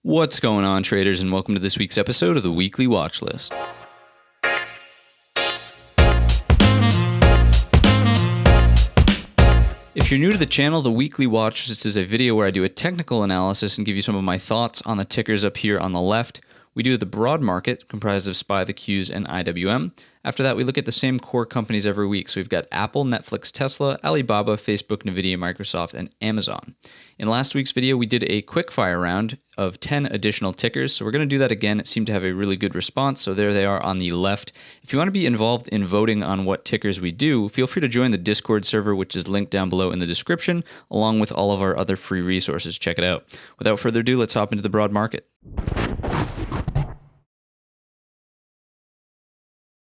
What's going on, traders, and welcome to this week's episode of the Weekly Watchlist. If you're new to the channel, the Weekly Watchlist is a video where I do a technical analysis and give you some of my thoughts on the tickers up here on the left. We do the broad market, comprised of SPY, the Qs, and IWM. After that, we look at the same core companies every week. So we've got Apple, Netflix, Tesla, Alibaba, Facebook, Nvidia, Microsoft, and Amazon. In last week's video, we did a quick fire round of 10 additional tickers. So we're going to do that again. It seemed to have a really good response. So there they are on the left. If you want to be involved in voting on what tickers we do, feel free to join the Discord server, which is linked down below in the description, along with all of our other free resources. Check it out. Without further ado, let's hop into the broad market.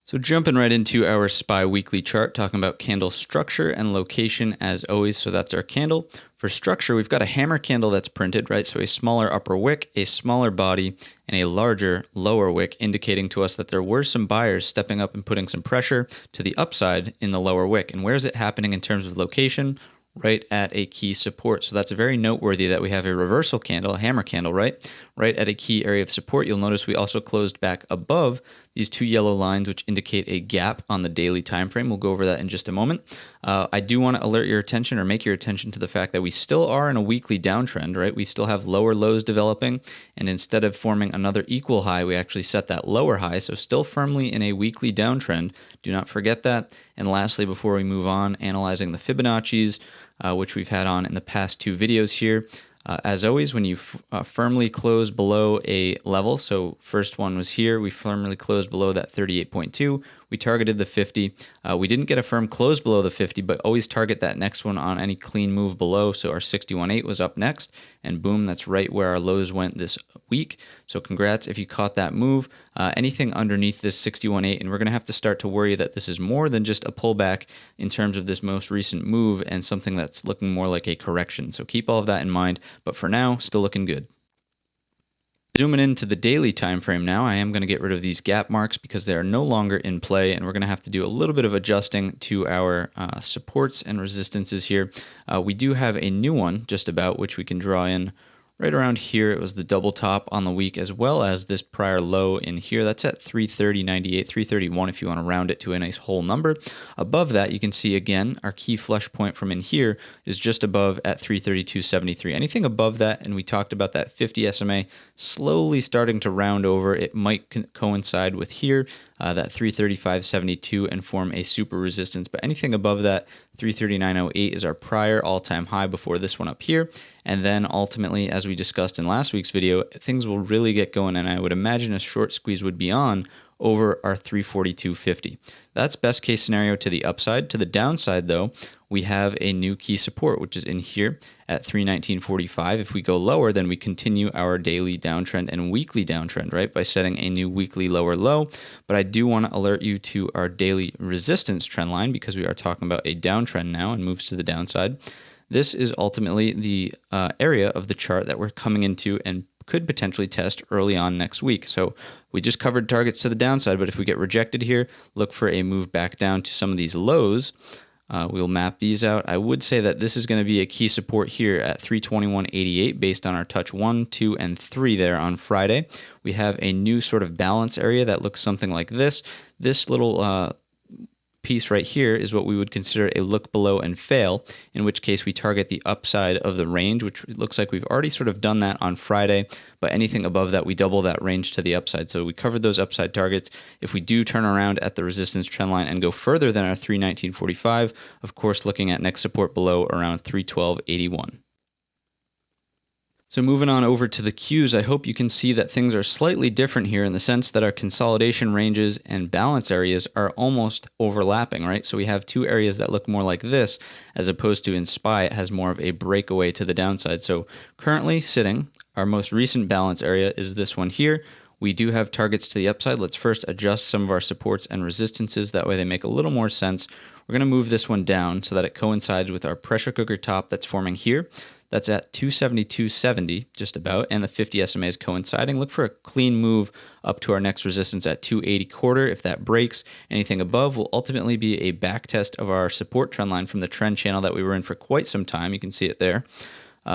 So jumping right into our SPY weekly chart, talking about candle structure and location as always. So that's our candle. For structure, we've got a hammer candle that's printed, right? So a smaller upper wick, a smaller body, and a larger lower wick, indicating to us that there were some buyers stepping up and putting some pressure to the upside in the lower wick. And where is it happening in terms of location? Right at a key support. So that's very noteworthy that we have a reversal candle, a hammer candle, right at a key area of support. You'll notice we also closed back above these two yellow lines, which indicate a gap on the daily time frame. We'll go over that in just a moment. I do want to alert your attention or make your attention to the fact that we still are in a weekly downtrend, right? We still have lower lows developing, and instead of forming another equal high, we actually set that lower high. So still firmly in a weekly downtrend. Do not forget that. And lastly, before we move on, analyzing the Fibonacci's, which we've had on in the past two videos here. As always, when you firmly close below a level, so first one was here, we firmly closed below that 38.2. We targeted the 50. We didn't get a firm close below the 50, but always target that next one on any clean move below. So our 61.8 was up next, and boom, that's right where our lows went this week. So congrats if you caught that move. Anything underneath this 61.8, and we're going to have to start to worry that this is more than just a pullback in terms of this most recent move and something that's looking more like a correction. So keep all of that in mind, but for now, still looking good. Zooming into the daily time frame now, I am going to get rid of these gap marks because they are no longer in play, and we're going to have to do a little bit of adjusting to our supports and resistances here. We do have a new one just about, which we can draw in right around here. It was the double top on the week, as well as this prior low in here. That's at 330.98, 331 if you want to round it to a nice whole number. Above that, you can see again our key flush point from in here is just above at 332.73. Anything above that, and we talked about that 50 SMA slowly starting to round over, it might coincide with here, that 335.72 and form a super resistance. But anything above that, 339.08 is our prior all-time high before this one up here. And then ultimately, as we discussed in last week's video, things will really get going, and I would imagine a short squeeze would be on over our 342.50. That's best case scenario to the upside. To the downside, though, we have a new key support, which is in here at 319.45. If we go lower, then we continue our daily downtrend and weekly downtrend, right, by setting a new weekly lower low. But I do want to alert you to our daily resistance trend line because we are talking about a downtrend now and moves to the downside. This is ultimately the area of the chart that we're coming into and could potentially test early on next week. So we just covered targets to the downside, but if we get rejected here, look for a move back down to some of these lows. We'll map these out. I would say that this is going to be a key support here at 321.88 based on our touch 1, 2, and 3 there on Friday. We have a new sort of balance area that looks something like this. This little piece right here is what we would consider a look below and fail, in which case we target the upside of the range, which looks like we've already sort of done that on Friday, but anything above that, we double that range to the upside. So we covered those upside targets. If we do turn around at the resistance trend line and go further than our 319.45, of course, looking at next support below around 312.81. So moving on over to the Qs, I hope you can see that things are slightly different here in the sense that our consolidation ranges and balance areas are almost overlapping, right? So we have two areas that look more like this, as opposed to in SPY, it has more of a breakaway to the downside. So currently sitting, our most recent balance area is this one here. We do have targets to the upside. Let's first adjust some of our supports and resistances. That way they make a little more sense. We're going to move this one down so that it coincides with our pressure cooker top that's forming here. That's at 272.70, just about, and the 50 SMA is coinciding. Look for a clean move up to our next resistance at 280.25. If that breaks, anything above will ultimately be a back test of our support trend line from the trend channel that we were in for quite some time. You can see it there.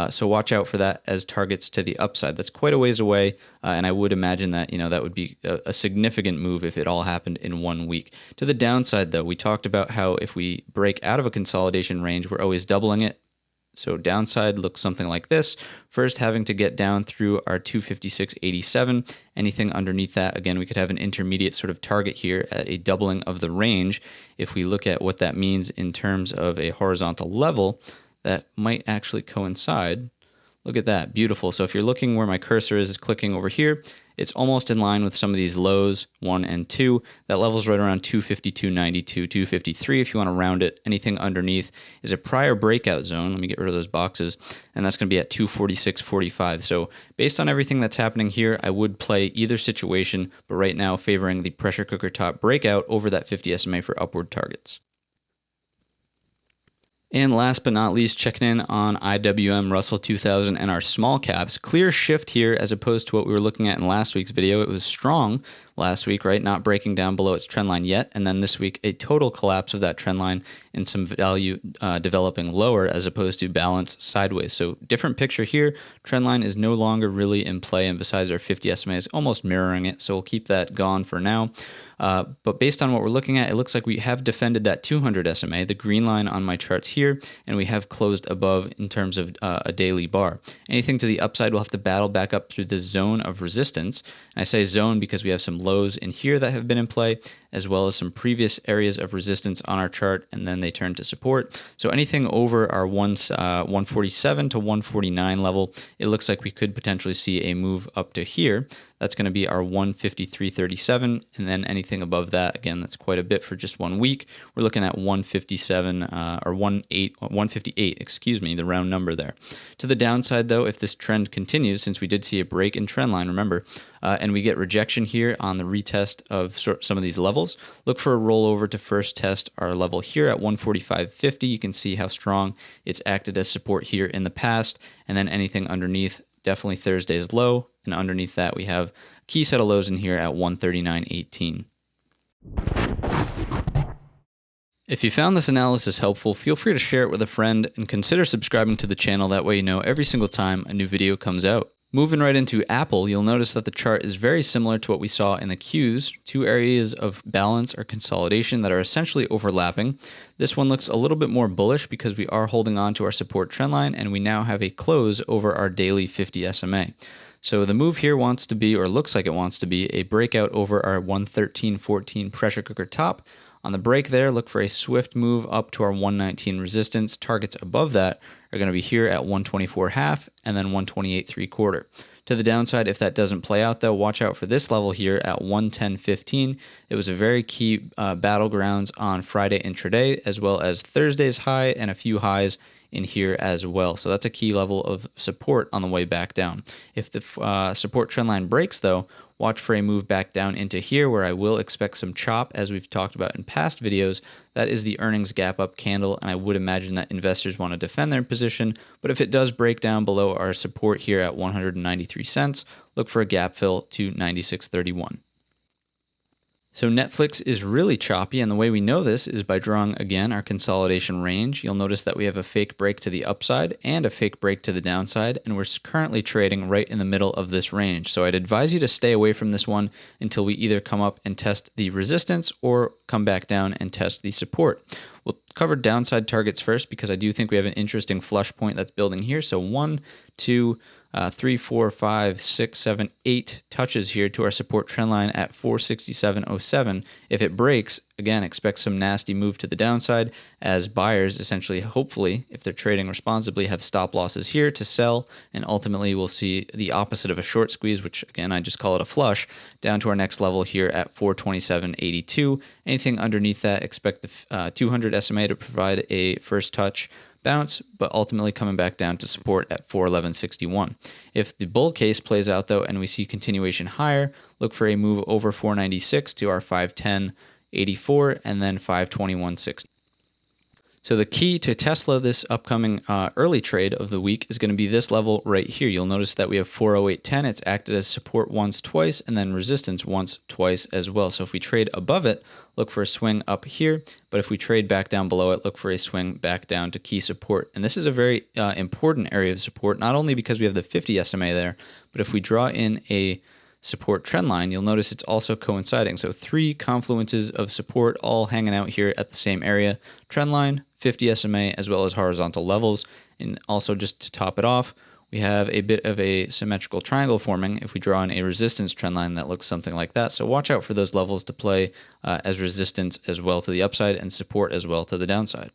So watch out for that as targets to the upside. That's quite a ways away, and I would imagine that that would be a significant move if it all happened in 1 week. To the downside, though, we talked about how if we break out of a consolidation range, we're always doubling it. So downside looks something like this. First, having to get down through our 256.87. Anything underneath that, again, we could have an intermediate sort of target here at a doubling of the range. If we look at what that means in terms of a horizontal level, that might actually coincide. Look at that, beautiful. So if you're looking where my cursor is clicking over here, it's almost in line with some of these lows, 1 and 2. That level's right around 252.92, 253 if you want to round it. Anything underneath is a prior breakout zone. Let me get rid of those boxes. And that's going to be at 246.45. So based on everything that's happening here, I would play either situation, but right now favoring the pressure cooker top breakout over that 50 SMA for upward targets. And last but not least, checking in on IWM, Russell 2000, and our small caps. Clear shift here as opposed to what we were looking at in last week's video. It was strong last week, right? Not breaking down below its trend line yet. And then this week, a total collapse of that trend line and some value developing lower as opposed to balance sideways. So different picture here. Trend line is no longer really in play, and besides our 50 SMA is almost mirroring it. So we'll keep that gone for now. But based on what we're looking at, it looks like we have defended that 200 SMA, the green line on my charts here, and we have closed above in terms of a daily bar. Anything to the upside will have to battle back up through this zone of resistance. And I say zone because we have some lows in here that have been in play, as well as some previous areas of resistance on our chart, and then they turn to support. So anything over our 147 to 149 level, it looks like we could potentially see a move up to here. That's going to be our 153.37, and then anything above that, again, that's quite a bit for just 1 week. We're looking at 157 or 158, excuse me, the round number there. To the downside, though, if this trend continues, since we did see a break in trend line, remember, and we get rejection here on the retest of some of these levels, look for a rollover to first test our level here at 145.50. You can see how strong it's acted as support here in the past, and then anything underneath, definitely Thursday's low, and underneath that we have a key set of lows in here at 139.18. If you found this analysis helpful, feel free to share it with a friend and consider subscribing to the channel. That way you know every single time a new video comes out. Moving right into Apple, you'll notice that the chart is very similar to what we saw in the Qs, two areas of balance or consolidation that are essentially overlapping. This one looks a little bit more bullish because we are holding on to our support trend line, and we now have a close over our daily 50 SMA. So the move here wants to be, or looks like it wants to be, a breakout over our 113.14 pressure cooker top. On the break there, look for a swift move up to our 119 resistance. Targets above that are going to be here at 124.5 and then 128.75. To the downside, if that doesn't play out, though, watch out for this level here at 110.15. It was a very key battlegrounds on Friday intraday, as well as Thursday's high and a few highs in here as well. So that's a key level of support on the way back down. If the support trend line breaks, though, watch for a move back down into here where I will expect some chop, as we've talked about in past videos. That is the earnings gap up candle, and I would imagine that investors want to defend their position. But if it does break down below our support here at 193 cents, look for a gap fill to 96.31. So Netflix is really choppy, and the way we know this is by drawing, again, our consolidation range. You'll notice that we have a fake break to the upside and a fake break to the downside, and we're currently trading right in the middle of this range. So I'd advise you to stay away from this one until we either come up and test the resistance or come back down and test the support. We'll cover downside targets first because I do think we have an interesting flush point that's building here. So 1, 2, 3, 4, 5, 6, 7, 8 touches here to our support trend line at 467.07. If it breaks, again, expect some nasty move to the downside as buyers essentially, hopefully, if they're trading responsibly, have stop losses here to sell, and ultimately we'll see the opposite of a short squeeze, which again, I just call it a flush, down to our next level here at 427.82. Anything underneath that, expect the 200 SMA to provide a first touch bounce, but ultimately coming back down to support at 411.61. If the bull case plays out, though, and we see continuation higher, look for a move over 496 to our 510.84 and then 521.60. So the key to Tesla this upcoming early trade of the week is going to be this level right here. You'll notice that we have 408.10. It's acted as support once, twice, and then resistance once, twice as well. So if we trade above it, look for a swing up here. But if we trade back down below it, look for a swing back down to key support. And this is a very important area of support, not only because we have the 50 SMA there, but if we draw in a support trend line, you'll notice it's also coinciding. So 3 confluences of support all hanging out here at the same area. Trend line, 50 SMA, as well as horizontal levels. And also just to top it off, we have a bit of a symmetrical triangle forming if we draw in a resistance trend line that looks something like that. So watch out for those levels to play as resistance as well to the upside and support as well to the downside.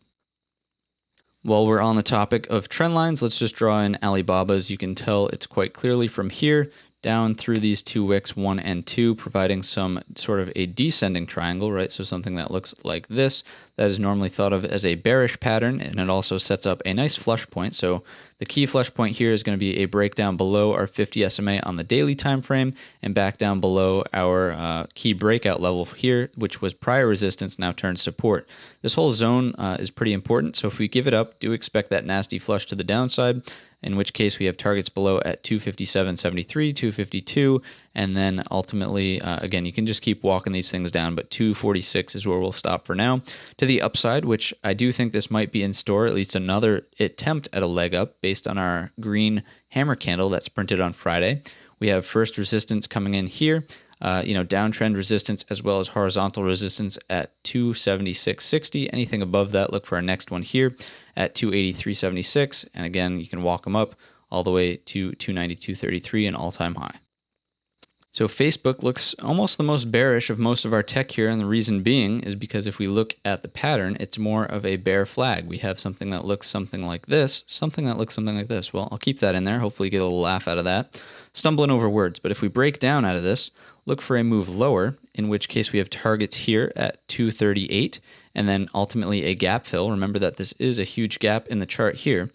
While we're on the topic of trend lines, let's just draw in Alibaba's. You can tell it's quite clearly from here down through these 2 wicks, 1 and 2, providing some sort of a descending triangle, right? So something that looks like this, that is normally thought of as a bearish pattern, and it also sets up a nice flush point. So the key flush point here is going to be a breakdown below our 50 SMA on the daily time frame and back down below our key breakout level here, which was prior resistance, now turned support. This whole zone is pretty important, so if we give it up, do expect that nasty flush to the downside, in which case we have targets below at 257.73, 252, and then ultimately, again, you can just keep walking these things down, but 246 is where we'll stop for now. To the upside, which I do think this might be in store, at least another attempt at a leg up based on our green hammer candle that's printed on Friday. We have first resistance coming in here, downtrend resistance as well as horizontal resistance at 276.60. Anything above that, look for our next one here at 283.76. And again, you can walk them up all the way to 292.33, an all-time high. So Facebook looks almost the most bearish of most of our tech here, and the reason being is because if we look at the pattern, it's more of a bear flag. We have something that looks something like this, something that looks something like this. Well, I'll keep that in there. Hopefully you get a little laugh out of that. Stumbling over words, but if we break down out of this, look for a move lower, in which case we have targets here at 238, and then ultimately a gap fill. Remember that this is a huge gap in the chart here.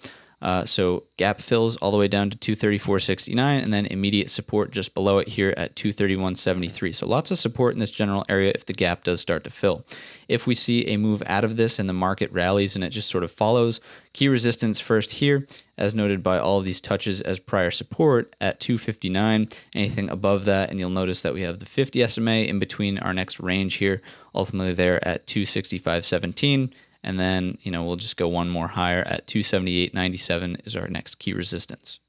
So gap fills all the way down to 234.69, and then immediate support just below it here at 231.73. So lots of support in this general area if the gap does start to fill. If we see a move out of this and the market rallies and it just sort of follows, key resistance first here, as noted by all of these touches as prior support at 259. Anything above that, and you'll notice that we have the 50 SMA in between our next range here, ultimately there at 265.17. And then, we'll just go one more higher at 278.97 is our next key resistance.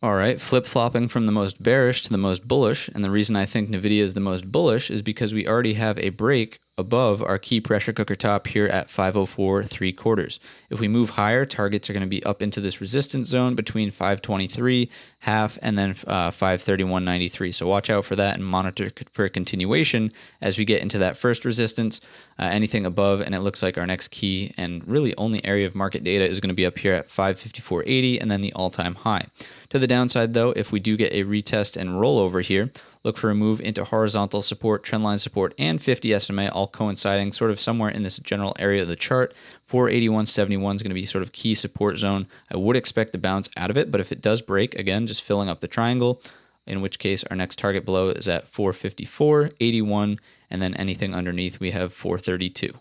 All right, flip-flopping from the most bearish to the most bullish. And the reason I think NVIDIA is the most bullish is because we already have a break above our key pressure cooker top here at 504.75. If we move higher, targets are going to be up into this resistance zone between 523 half and then 531.93. So watch out for that and monitor for a continuation as we get into that first resistance. Anything above, and it looks like our next key and really only area of market data is going to be up here at 554.80 and then the all-time high. To the downside, though, if we do get a retest and rollover here, look for a move into horizontal support, trendline support, and 50 SMA, all coinciding sort of somewhere in this general area of the chart. 481.71 is going to be sort of key support zone. I would expect the bounce out of it, but if it does break, again, just filling up the triangle, in which case our next target below is at 454.81, and then anything underneath we have 432.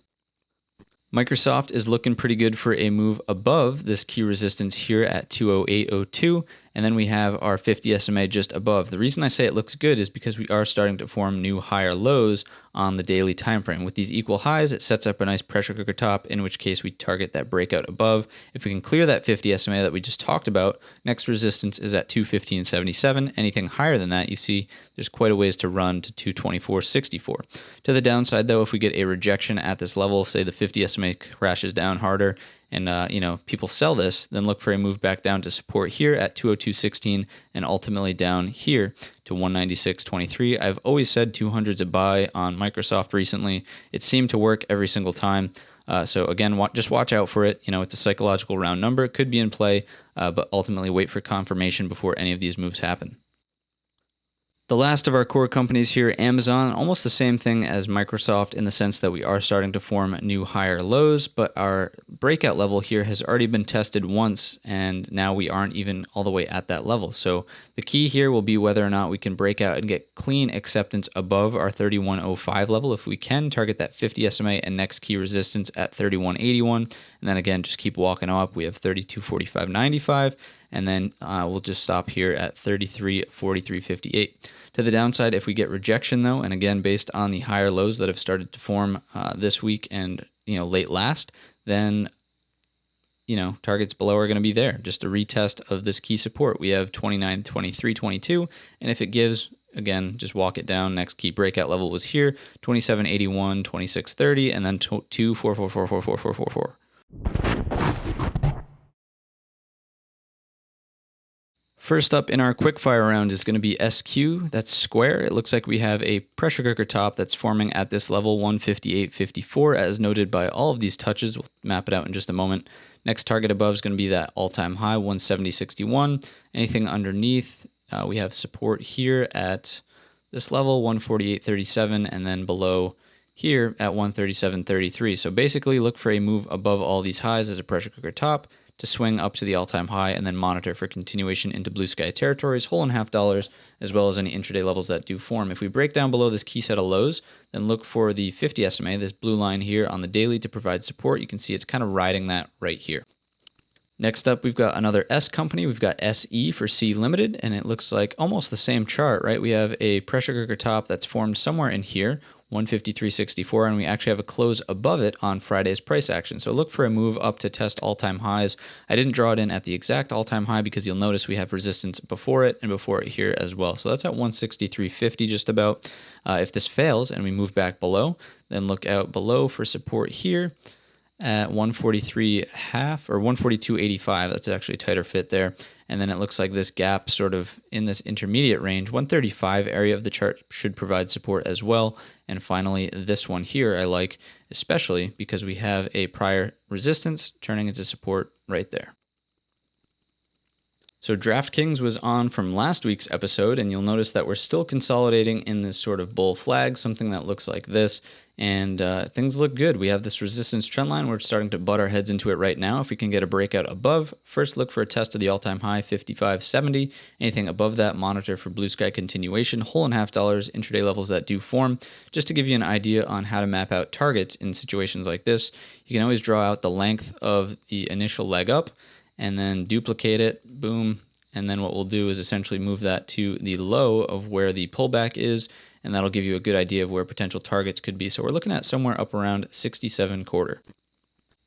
Microsoft is looking pretty good for a move above this key resistance here at 208.02, and then we have our 50 SMA just above. The reason I say it looks good is because we are starting to form new higher lows on the daily time frame. With these equal highs, it sets up a nice pressure cooker top, in which case we target that breakout above. If we can clear that 50 SMA that we just talked about, next resistance is at 215.77. Anything higher than that, you see there's quite a ways to run to 224.64. To the downside, though, if we get a rejection at this level, say the 50 SMA crashes down harder, and people sell this, then look for a move back down to support here at 202.16 and ultimately down here to 196.23. I've always said 200's a buy on Microsoft recently. It seemed to work every single time. So again, just watch out for it. It's a psychological round number. It could be in play, but ultimately wait for confirmation before any of these moves happen. The last of our core companies here, Amazon, almost the same thing as Microsoft in the sense that we are starting to form new higher lows, but our breakout level here has already been tested once, and now we aren't even all the way at that level. So the key here will be whether or not we can break out and get clean acceptance above our 3105 level. If we can, target that 50 SMA and next key resistance at 3181, and then again, just keep walking up. We have 3245.95. And then we'll just stop here at 33.43.58. To the downside, if we get rejection though, and again based on the higher lows that have started to form this week and late last, then targets below are going to be there. Just a retest of this key support. We have 29, 23, 22, and if it gives, again, just walk it down. Next key breakout level was here, 27.81, 26.30, and then 2.44444444. First up in our quickfire round is going to be SQ. That's square. It looks like we have a pressure cooker top that's forming at this level, 158.54, as noted by all of these touches. We'll map it out in just a moment. Next target above is going to be that all-time high, 170.61. Anything underneath, we have support here at this level, 148.37, and then below here at 137.33. So basically look for a move above all these highs as a pressure cooker top to swing up to the all-time high, and then monitor for continuation into blue sky territories, whole and half dollars, as well as any intraday levels that do form. If we break down below this key set of lows, then look for the 50 SMA, this blue line here on the daily, to provide support. You can see it's kind of riding that right here. Next up, we've got another S company. We've got SE for C Limited, and it looks like almost the same chart, right? We have a pressure cooker top that's formed somewhere in here, 153.64, and we actually have a close above it on Friday's price action. So look for a move up to test all-time highs. I didn't draw it in at the exact all-time high because you'll notice we have resistance before it and before it here as well. So that's at 163.50 just about. If this fails and we move back below, then look out below for support here at 143.5 or 142.85. That's actually a tighter fit there. And then it looks like this gap sort of in this intermediate range, 135 area of the chart should provide support as well. And finally, this one here I like, especially because we have a prior resistance turning into support right there. So DraftKings was on from last week's episode, and you'll notice that we're still consolidating in this sort of bull flag, something that looks like this, and things look good. We have this resistance trend line. We're starting to butt our heads into it right now. If we can get a breakout above, first look for a test of the all-time high, 55.70. Anything above that, monitor for blue sky continuation, whole and half dollars, intraday levels that do form. Just to give you an idea on how to map out targets in situations like this, you can always draw out the length of the initial leg up, and then duplicate it, boom, and then what we'll do is essentially move that to the low of where the pullback is, and that'll give you a good idea of where potential targets could be. So we're looking at somewhere up around 67.25.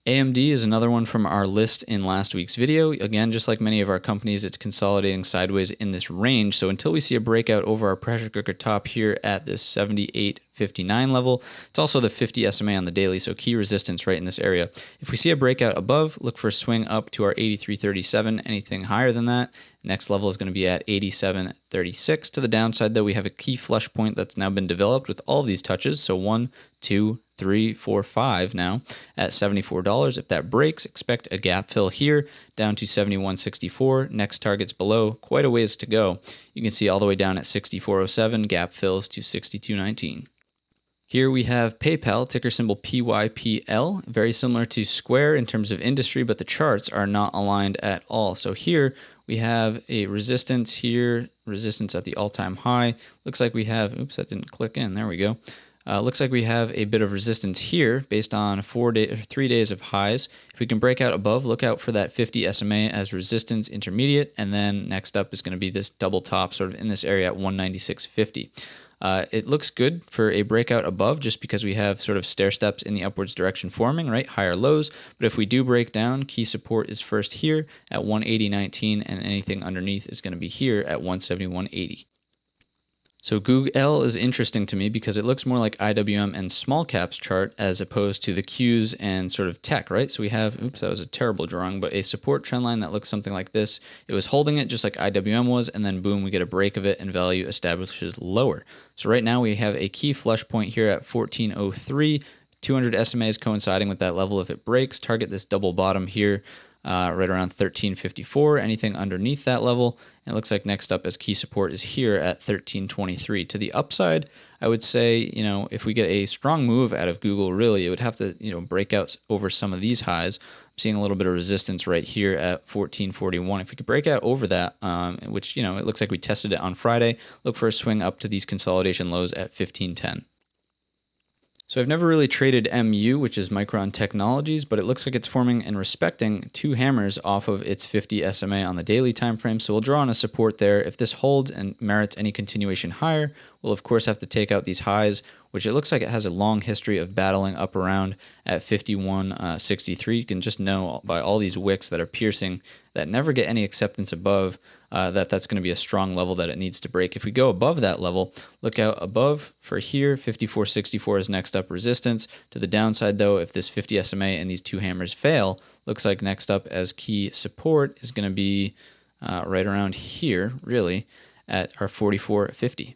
AMD is another one from our list in last week's video. Again, just like many of our companies, it's consolidating sideways in this range. So until we see a breakout over our pressure cooker top here at this 78.59 level, it's also the 50 SMA on the daily, so key resistance right in this area. If we see a breakout above, look for a swing up to our 83.37. Anything higher than that, next level is going to be at 87.36. To the downside, though, we have a key flush point that's now been developed with all these touches. So 1, 2, 3, 4, 5 now at $74. If that breaks, expect a gap fill here down to 71.64. Next targets below, quite a ways to go. You can see all the way down at 64.07, gap fills to 62.19. Here we have PayPal, ticker symbol PYPL, very similar to Square in terms of industry, but the charts are not aligned at all. So here we have a resistance here, resistance at the all-time high. Looks like we have, oops, that didn't click in, there we go. Looks like we have a bit of resistance here based on 3 days of highs. If we can break out above, look out for that 50 SMA as resistance intermediate, and then next up is going to be this double top sort of in this area at 196.50. It looks good for a breakout above just because we have sort of stair steps in the upwards direction forming, right? Higher lows. But if we do break down, key support is first here at 180.19, and anything underneath is going to be here at 171.80. So Google is interesting to me because it looks more like IWM and small caps chart as opposed to the Qs and sort of tech, right? So we have, oops, that was a terrible drawing, but a support trend line that looks something like this. It was holding it just like IWM was, and then boom, we get a break of it and value establishes lower. So right now we have a key flush point here at 1403. 200 SMA is coinciding with that level. If it breaks, target this double bottom here right around 1354. Anything underneath that level, and it looks like next up as key support is here at 1323. To the upside, I would say, if we get a strong move out of Google, really, it would have to, break out over some of these highs. I'm seeing a little bit of resistance right here at 1441. If we could break out over that, which, it looks like we tested it on Friday, look for a swing up to these consolidation lows at 1510. So I've never really traded MU, which is Micron Technologies, but it looks like it's forming and respecting two hammers off of its 50 SMA on the daily time frame. So we'll draw on a support there. If this holds and merits any continuation higher, we'll of course have to take out these highs, which it looks like it has a long history of battling up around at 51.63. You can just know by all these wicks that are piercing that never get any acceptance above that's going to be a strong level that it needs to break. If we go above that level, look out above for here. 54.64 is next up resistance. To the downside, though, if this 50 SMA and these two hammers fail, looks like next up as key support is going to be right around here, really, at our 44.50.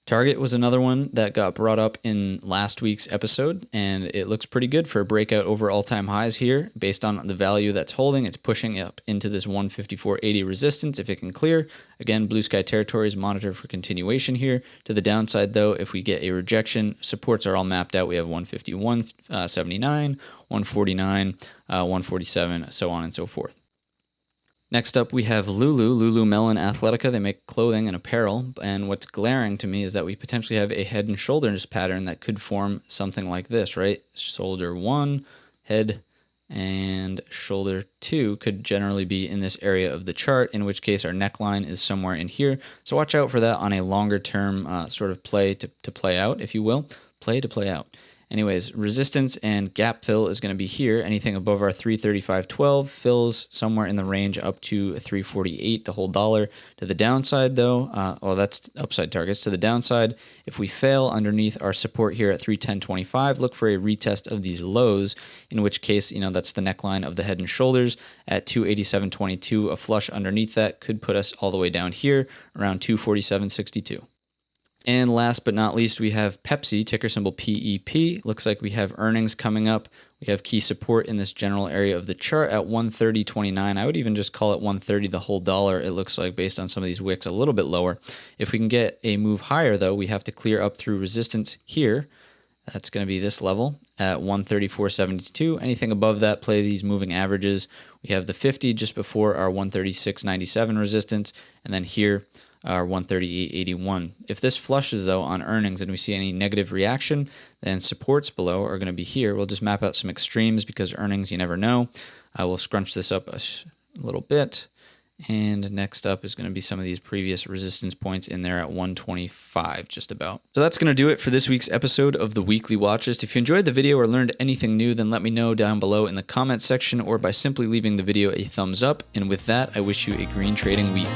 Target was another one that got brought up in last week's episode, and it looks pretty good for a breakout over all-time highs here. Based on the value that's holding, it's pushing up into this 154.80 resistance if it can clear. Again, blue sky territories monitor for continuation here. To the downside, though, if we get a rejection, supports are all mapped out. We have 151.79, 149, 147, so on and so forth. Next up, we have Lululemon Athletica. They make clothing and apparel, and what's glaring to me is that we potentially have a head and shoulders pattern that could form something like this, right? Shoulder 1, head, and shoulder 2 could generally be in this area of the chart, in which case our neckline is somewhere in here. So watch out for that on a longer term sort of play to play out, if you will. Play to play out. Anyways, resistance and gap fill is going to be here. Anything above our 335.12 fills somewhere in the range up to 348, the whole dollar. To the downside, though, that's upside targets. To the downside, if we fail underneath our support here at 310.25, look for a retest of these lows, in which case, that's the neckline of the head and shoulders at 287.22. A flush underneath that could put us all the way down here around 247.62. And last but not least, we have Pepsi, ticker symbol PEP. Looks like we have earnings coming up. We have key support in this general area of the chart at 130.29. I would even just call it 130 the whole dollar, it looks like, based on some of these wicks, a little bit lower. If we can get a move higher, though, we have to clear up through resistance here. That's going to be this level at 134.72. Anything above that, play these moving averages. We have the 50 just before our 136.97 resistance, and then here, our 138.81. If this flushes, though, on earnings and we see any negative reaction, then supports below are going to be here. We'll just map out some extremes because earnings, you never know. We'll scrunch this up a little bit. And next up is going to be some of these previous resistance points in there at 125, just about. So that's going to do it for this week's episode of the Weekly Watchlist. If you enjoyed the video or learned anything new, then let me know down below in the comments section or by simply leaving the video a thumbs up. And with that, I wish you a green trading week.